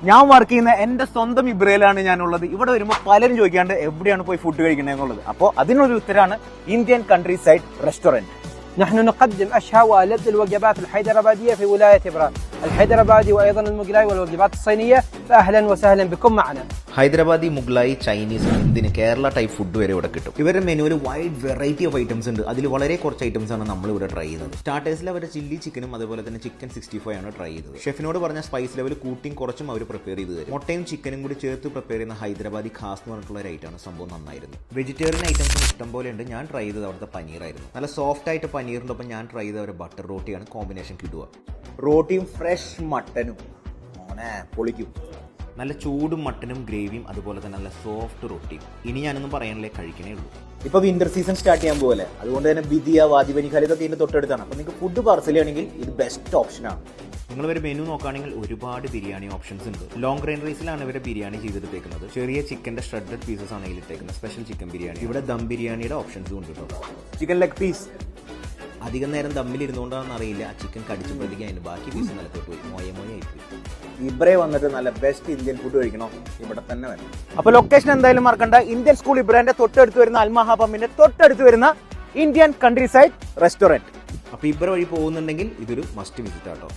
ഞാൻ വർക്ക് ചെയ്യുന്ന എന്റെ സ്വന്തം ഇബ്രയിലാണ് ഞാനുള്ളത്. ഇവിടെ വരുമ്പോൾ പലരും ചോദിക്കാണ്ട് എവിടെയാണ് പോയി ഫുഡ് കഴിക്കുന്നത് എന്നുള്ളത്. അപ്പോൾ അതിനൊരു ഉത്തരമാണ് Indian country side restaurant. نحن نقدم أشهى وألذ الوجبات الحيدربادية في ولاية إبرة الحيدربادي وأيضا المقلاي والوجبات الصينية فأهلا وسهلا بكم معنا. Hyderabadi, Mughlai, Chinese, Indian, Kerala type food വരെ ഇവിടെ കിട്ടും. ഇവരുടെ മെനുവിൽ വൈഡ് വെറൈറ്റി ഓഫ് ഐറ്റംസ് ഉണ്ട്. അതിൽ വളരെ കുറച്ച് ഐറ്റംസ് ആണ് നമ്മൾ ഇവിടെ ട്രൈ ചെയ്യുന്നത്. സ്റ്റാർട്ടേഴ്സിൽ അവരുടെ ചില്ലി ചിക്കനും അതുപോലെ തന്നെ ചിക്കൻ 65 ആണ് ട്രൈ ചെയ്തത്. ഷെഫിനോട് പറഞ്ഞ സ്പൈസ് ലെവൽ കൂട്ടിയും കുറച്ചും അവർ പ്രിപ്പയർ ചെയ്ത് തരും. മുട്ടയും ചിക്കനും കൂടി ചേർത്ത് പ്രിപ്പയർ ചെയ്യുന്ന ഹൈദരാബാദി ഖാസ് എന്ന് പറഞ്ഞിട്ടുള്ള ഒരു ഐറ്റമാണ്. സംഭവം നന്നായിരുന്നു. വെജിറ്റേറിയൻ ഐറ്റംസും ഇഷ്ടം പോലെ ഉണ്ട്. ഞാൻ ട്രൈ ചെയ്തത് അവിടുത്തെ പനീറായിരുന്നു. നല്ല സോഫ്റ്റ് ആയിട്ട് പനീറിൻ്റെ ഒപ്പം ഞാൻ ട്രൈ ചെയ്ത ഒരു ബട്ടർ റോട്ടിയാണ് കോമ്പിനേഷൻ കിട്ടുക. റോട്ടിയും ഫ്രഷ് മട്ടനും പൊളിക്കും. നല്ല ചൂടും മട്ടനും ഗ്രേവിയും അതുപോലെ തന്നെ നല്ല സോഫ്റ്റ് റൊട്ടിയും. ഇനി ഞാനൊന്നും പറയാനില്ലേ, കഴിക്കണേ ഉള്ളൂ. ഇപ്പൊ വിന്റർ സീസൺ സ്റ്റാർട്ട് ചെയ്യാൻ പോലെ, അതുകൊണ്ട് തന്നെ ബിദിയ, വാജിബനി ഖാലി ഇതൊക്കെ ഇതിന്റെ തൊട്ടടുത്താണ്. അപ്പൊ നിങ്ങൾക്ക് ഫുഡ് പാർസൽ ചെയ്യണമെങ്കിൽ ഇത് ബെസ്റ്റ് ഓപ്ഷനാണ്. നിങ്ങൾ ഒരു മെനു നോക്കുകയാണെങ്കിൽ ഒരുപാട് ബിരിയാണി ഓപ്ഷൻസ് ഉണ്ട്. ലോങ് ഗ്രെയിൻ റൈസിലാണ് ഇവരെ ബിരിയാണി ചെയ്തെടുത്തേക്കുന്നത്. ചെറിയ ചിക്കന്റെ ഷ്രെഡഡ് പീസസ് ആണ് ഇതിലിട്ടേക്കുന്നത്. Special chicken biryani. ഇവിടെ ദം ബിരിയാണിയുടെ ഓപ്ഷൻസും ഉണ്ട് കേട്ടോ. ചിക്കൻ ലെഗ് പീസ് അധികം നേരം ദമ്മിലിരുന്നുകൊണ്ടാണെന്ന് അറിയില്ല, ആ ചിക്കൻ കടിച്ചപ്പോഴത്തേക്ക് അതിന് ബാക്കി പീസ് നിലത്തോട്ട് പോയി മോയmoയായിപ്പോയി. ഇബ്രെ വന്നിട്ട് നല്ല ബെസ്റ്റ് ഇന്ത്യൻ ഫുഡ് കഴിക്കണോ, ഇവിടെ തന്നെ വരണം. അപ്പൊ ലൊക്കേഷൻ എന്തായാലും മറക്കണ്ട. ഇന്ത്യൻ സ്കൂൾ ഇബ്രന്റെ തൊട്ടടുത്ത് വരുന്ന അൽമഹ പമ്പിന്റെ തൊട്ടടുത്ത് വരുന്ന ഇന്ത്യൻ കൺട്രി സൈഡ് റെസ്റ്റോറന്റ്. അപ്പോൾ ഇബ്ര വഴി പോകുന്നുണ്ടെങ്കിൽ ഇതൊരു മസ്റ്റ് വിസിറ്റ് ആട്ടോ.